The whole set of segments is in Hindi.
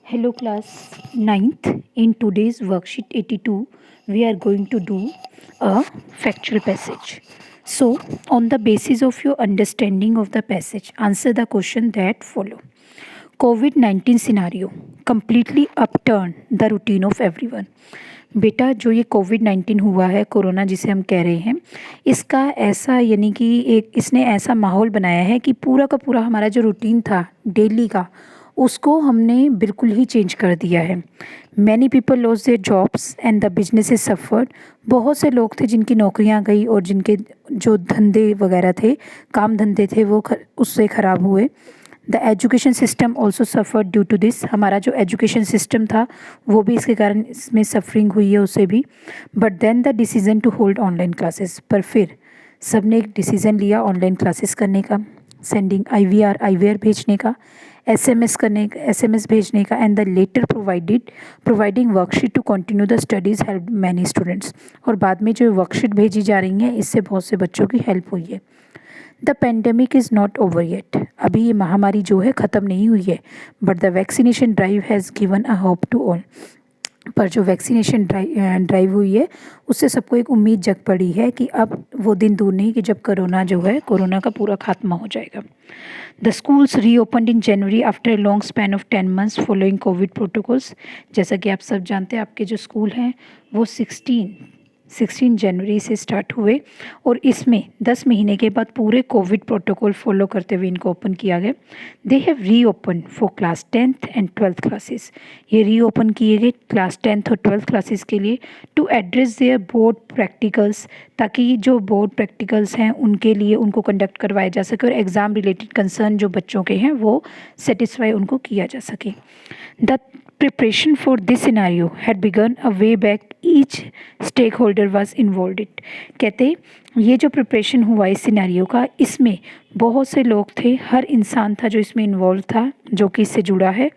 Hello class 9th. In today's worksheet 82, we are going to do a factual passage. So, on the basis of your understanding of the passage, answer the question that follow. COVID-19 scenario completely upturned the routine of everyone. बेटा जो ये कोविड-19 हुआ है, कोरोना जिसे हम कह रहे हैं, इसका ऐसा यानी कि एक इसने ऐसा माहौल बनाया है कि पूरा का पूरा हमारा जो रूटीन था डेली का, उसको हमने बिल्कुल ही चेंज कर दिया है। Many people loss their jobs and the businesses suffered. बहुत से लोग थे जिनकी नौकरियां गई और जिनके जो धंधे वगैरह थे, काम धंधे थे, वो उससे ख़राब हुए। The education system also suffered due to this. हमारा जो एजुकेशन सिस्टम था वो भी इसके कारण इसमें सफरिंग हुई है उसे भी। But then the decision to hold online classes. पर फिर सब ने एक डिसीज़न लिया ऑनलाइन क्लासेस करने का, सेंडिंग आईवीआर भेजने का, एसएमएस भेजने का, and the letter providing worksheet to continue the studies help many students. और बाद में जो वर्कशीट भेजी जा रही हैं इससे बहुत से बच्चों की हेल्प हुई है। The pandemic is not over yet. अभी ये महामारी जो है ख़त्म नहीं हुई है, but the vaccination drive has given a hope to all. पर जो वैक्सीनेशन ड्राइव हुई है उससे सबको एक उम्मीद जग पड़ी है कि अब वो दिन दूर नहीं कि जब कोरोना का पूरा खात्मा हो जाएगा। The schools reopened in January after a long span of 10 months following covid protocols. जैसा कि आप सब जानते हैं, आपके जो स्कूल हैं वो 16 जनवरी से स्टार्ट हुए और इसमें 10 महीने के बाद पूरे कोविड प्रोटोकॉल फॉलो करते हुए इनको ओपन किया गया। They have reopen for class 10th and 12th classes. ये रीओपन किए गए क्लास 10th और 12th क्लासेस के लिए to address their board practicals, ताकि जो बोर्ड प्रैक्टिकल्स हैं उनके लिए उनको कंडक्ट करवाया जा सके और एग्ज़ाम रिलेटेड कंसर्न जो बच्चों के हैं वो सेटिस्फाई उनको किया जा सके। The preparation for this scenario had begun a way back. Each stakeholder was involved it. कहते ये जो प्रिपरेशन हुआ इस सिनेरियो का, इसमें बहुत से लोग थे, हर इंसान था जो इसमें इन्वॉल्व था, जो कि इससे जुड़ा है।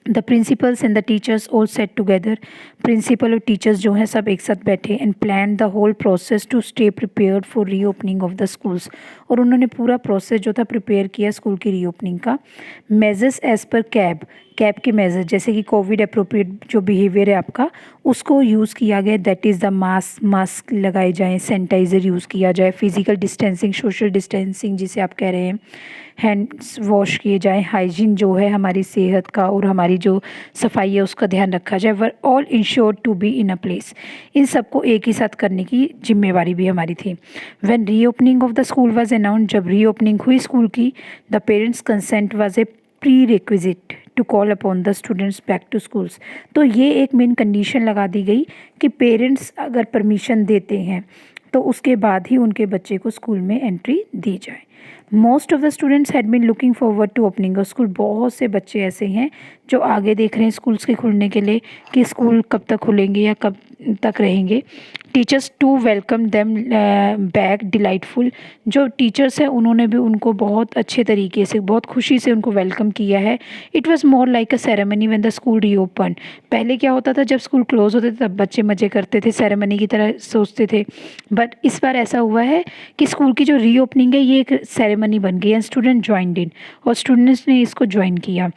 The principals and the teachers all set together. Principal और टीचर्स जो हैं सब एक साथ बैठे and plan the whole process to stay prepared for reopening of the schools. और उन्होंने पूरा प्रोसेस जो था प्रिपेयर किया स्कूल की रीओपनिंग का। मेजर्स एज़ पर कैब के मेजर, जैसे कि कोविड अप्रोप्रिएट जो बिहेवियर है आपका उसको यूज़ किया गया। दैट इज़ द मास्क लगाए जाएँ, सैनिटाइज़र यूज़ किया जाए, फिजिकल डिस्टेंसिंग, सोशल डिस्टेंसिंग जिसे आप कह रहे हैं, हैंड्स वॉश किए जाएँ, हाइजीन जो है हमारी सेहत का और हमारी जो सफाई है उसका ध्यान रखा जाए। Were all insured to be in a place. इन सबको एक ही साथ करने की जिम्मेवारी भी हमारी थी। When reopening of the school was announced, जब रीओपनिंग हुई स्कूल की, the parents consent was a prerequisite to call upon the students back to schools. तो ये एक मेन कंडीशन लगा दी गई कि पेरेंट्स अगर परमिशन देते हैं तो उसके बाद ही उनके बच्चे को स्कूल में एंट्री दी जाए। Most of the students had been looking forward to opening a school. बहुत से बच्चे ऐसे हैं जो आगे देख रहे हैं स्कूल्स के खुलने के लिए कि स्कूल कब तक खुलेंगे या कब तक रहेंगे। Teachers to welcome them back delightful. जो टीचर्स हैं उन्होंने भी उनको बहुत अच्छे तरीके से, बहुत खुशी से उनको वेलकम किया है। It was more like a ceremony when the school reopen. पहले क्या होता था, जब स्कूल क्लोज होते थे तब बच्चे मज़े करते थे, सेरेमनी की तरह सोचते थे, बट इस बार ऐसा हुआ है कि स्कूल की जो रीओपनिंग है ये एक सेरेमनी बन गई है। स्टूडेंट ज्वाइंड इन और स्टूडेंट्स ने इसको ज्वाइन किया।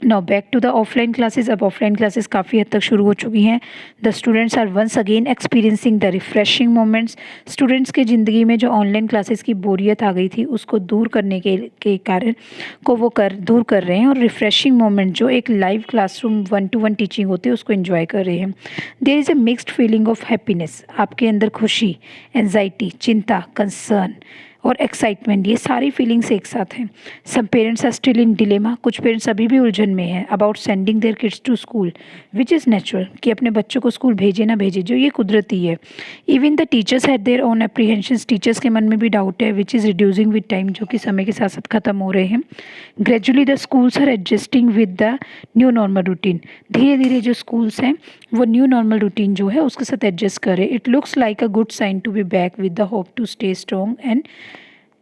Now back to the offline classes. अब ऑफलाइन क्लासेस काफ़ी हद तक शुरू हो चुकी हैं। The students are once again experiencing the refreshing moments. Students के ज़िंदगी में जो ऑनलाइन क्लासेस की बोरियत आ गई थी उसको दूर करने के कारण को वो दूर कर रहे हैं और रिफ्रेशिंग मोमेंट जो एक लाइव क्लासरूम 1-to-1 टीचिंग होती है उसको इन्जॉय कर रहे हैं। There is a mixed feeling of happiness. आपके अंदर खुशी, एंजाइटी, चिंता, कंसर्न और एक्साइटमेंट, ये सारी फीलिंग्स एक साथ हैं। Some parents are still in dilemma. कुछ पेरेंट्स अभी भी उलझन में हैं about sending their kids to school, which is natural, कि अपने बच्चों को स्कूल भेजे ना भेजे, जो ये कुदरती है। Even the teachers had their own apprehensions. Teachers के मन में भी डाउट है, which is reducing with time, जो कि समय के साथ साथ ख़त्म हो रहे हैं। Gradually the schools are adjusting with the new normal routine. धीरे धीरे जो स्कूल्स हैं वो न्यू नॉर्मल रूटीन जो है उसके साथ एडजस्ट करें। It looks like a good sign to be back with the hope to stay strong and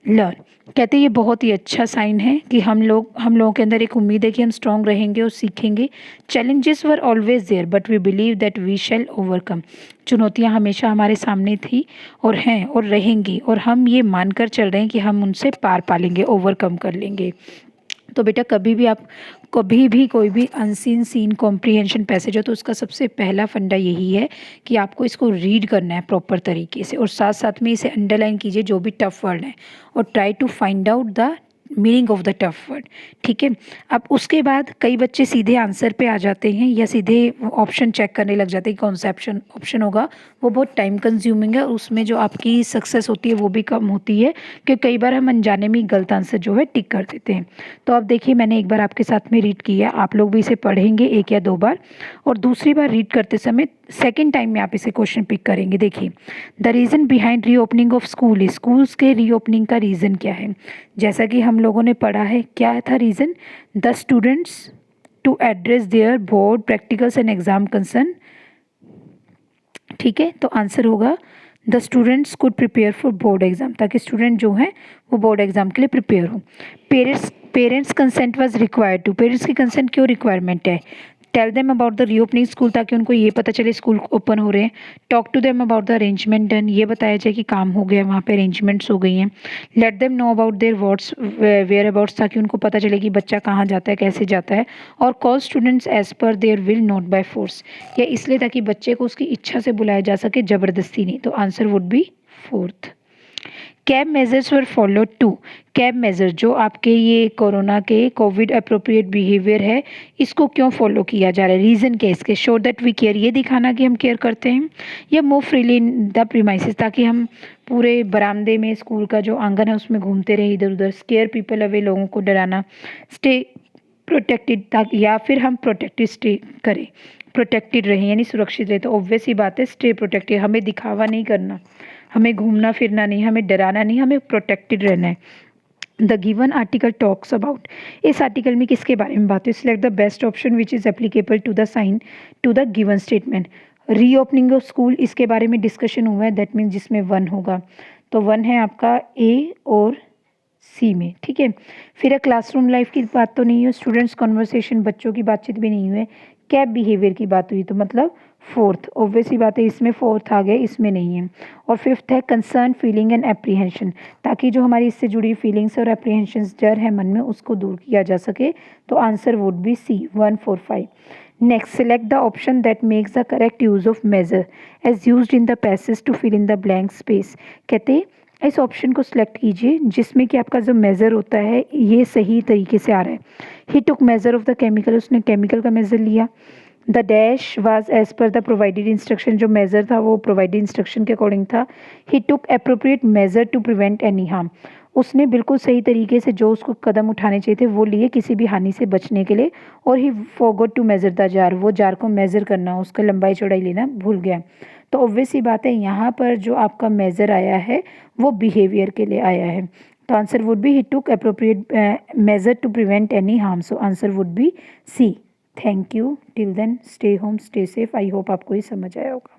learn. कहते ये बहुत ही अच्छा साइन है कि हम लोगों के अंदर एक उम्मीद है कि हम स्ट्रॉन्ग रहेंगे और सीखेंगे। Challenges were always there but we believe that we shall overcome. चुनौतियां हमेशा हमारे सामने थी और हैं और रहेंगी, और हम ये मानकर चल रहे हैं कि हम उनसे पार पा लेंगे, ओवरकम कर लेंगे। तो बेटा कभी भी कोई भी अनसीन सीन कॉम्प्रिहेंशन पैसेज हो तो उसका सबसे पहला फंडा यही है कि आपको इसको रीड करना है प्रॉपर तरीके से, और साथ साथ में इसे अंडरलाइन कीजिए जो भी टफ वर्ड है, और try to find out the meaning of the tough word. ठीक है, अब उसके बाद कई बच्चे सीधे आंसर पे आ जाते हैं या सीधे ऑप्शन चेक करने लग जाते हैं कि कौन सा ऑप्शन होगा। वो बहुत टाइम कंज्यूमिंग है, उसमें जो आपकी सक्सेस होती है वो भी कम होती है, क्योंकि कई बार हम अनजाने में ही गलत आंसर जो है टिक कर देते हैं। तो अब देखिए मैंने एक बार आपके साथ में रीड किया, आप लोग भी इसे पढ़ेंगे 1 या 2 बार, और दूसरी बार रीड करते समय सेकेंड टाइम में आप इसे क्वेश्चन पिक करेंगे। देखिए, the reason behind reopening of schools के रीओपनिंग का रीज़न क्या है। जैसा कि हम लोगों ने पढ़ा है, क्या था reason, the students to address their board practicals and exam concern. ठीक है, तो आंसर होगा the students could prepare for board exam, ताकि स्टूडेंट जो हैं वो बोर्ड एग्जाम के लिए प्रिपेयर हो। Parents consent was required to, parents की कंसेंट क्यों रिक्वायरमेंट है। Tell them about the reopening school, ताकि उनको ये पता चले स्कूल ओपन हो रहे हैं। Talk to them about the arrangement done, ये बताया जाए कि काम हो गया, वहाँ पे अरेंजमेंट्स हो गई हैं। Let them know about their whats whereabouts, ताकि उनको पता चले कि बच्चा कहाँ जाता है, कैसे जाता है। और call students as per their will, not by force, या इसलिए ताकि बच्चे को उसकी इच्छा से बुलाया जा सके, ज़बरदस्ती नहीं। तो answer would be fourth. Cab measures were follow to, cab measure जो आपके ये कोरोना के कोविड अप्रोप्रिएट बिहेवियर है, इसको क्यों फॉलो किया जा रहा है, रीज़न क्या है इसके। शो दैट वी केयर, ये दिखाना कि हम केयर करते हैं। या move freely in the premises, ताकि हम पूरे बरामदे में स्कूल का जो आंगन है उसमें घूमते रहे इधर उधर। स्केयर पीपल अवे, लोगों को डराना। स्टे प्रोटेक्टेड, ताकि या फिर हम प्रोटेक्टेड स्टे करें, प्रोटेक्टेड रहें यानी सुरक्षित रहे। तो ऑब्वियस ही बात है स्टे प्रोटेक्टेड, हमें दिखावा नहीं करना, हमें घूमना फिरना नहीं, हमें डराना नहीं, हमें प्रोटेक्टेड रहना है। The given article talks about, इस आर्टिकल में किसके बारे में बात है। Select the best option which is applicable to the sign to the given statement. Reopening of school, इसके बारे में डिस्कशन हुआ है, दैट मीन्स जिसमें 1 होगा, तो 1 है आपका ए और सी में। ठीक है, फिर क्लासरूम लाइफ की बात तो नहीं है, स्टूडेंट्स कॉन्वर्सेशन, बच्चों की बातचीत भी नहीं हुई है। कैब बिहेवियर की बात हुई, तो मतलब फोर्थ, ऑब्वियस ही बात है इसमें फोर्थ आ गया, इसमें नहीं है। और फिफ्थ है कंसर्न फीलिंग एंड एप्रीहेंशन, ताकि जो हमारी इससे जुड़ी फीलिंग्स और एप्रीहेंशंस, डर है मन में, उसको दूर किया जा सके। तो answer would be C, 1 4 5। Next, select the option that makes the correct use of measure as used in the passage to fill in the blank space. कहते इस ऑप्शन को सिलेक्ट कीजिए जिसमें कि आपका जो मेज़र होता है ये सही तरीके से आ रहा है। He took measure of the chemical, उसने केमिकल का मेज़र लिया। The dash was as per the provided instruction, जो मेज़र था वो प्रोवाइडेड इंस्ट्रक्शन के अकॉर्डिंग था। He took appropriate measure to prevent any harm, उसने बिल्कुल सही तरीके से जो उसको कदम उठाने चाहिए थे वो लिए किसी भी हानि से बचने के लिए। और he forgot to measure the jar, वो जार को मेज़र करना, उसका लंबाई चौड़ाई लेना भूल गया। तो ऑब्वियस ही बात है यहाँ पर जो आपका मेज़र आया है वो बिहेवियर के लिए आया है। तो answer would be he took appropriate measure to prevent any harm, so answer would be C. Thank you, till then stay home, stay safe. I hope आपको ये समझ आया होगा।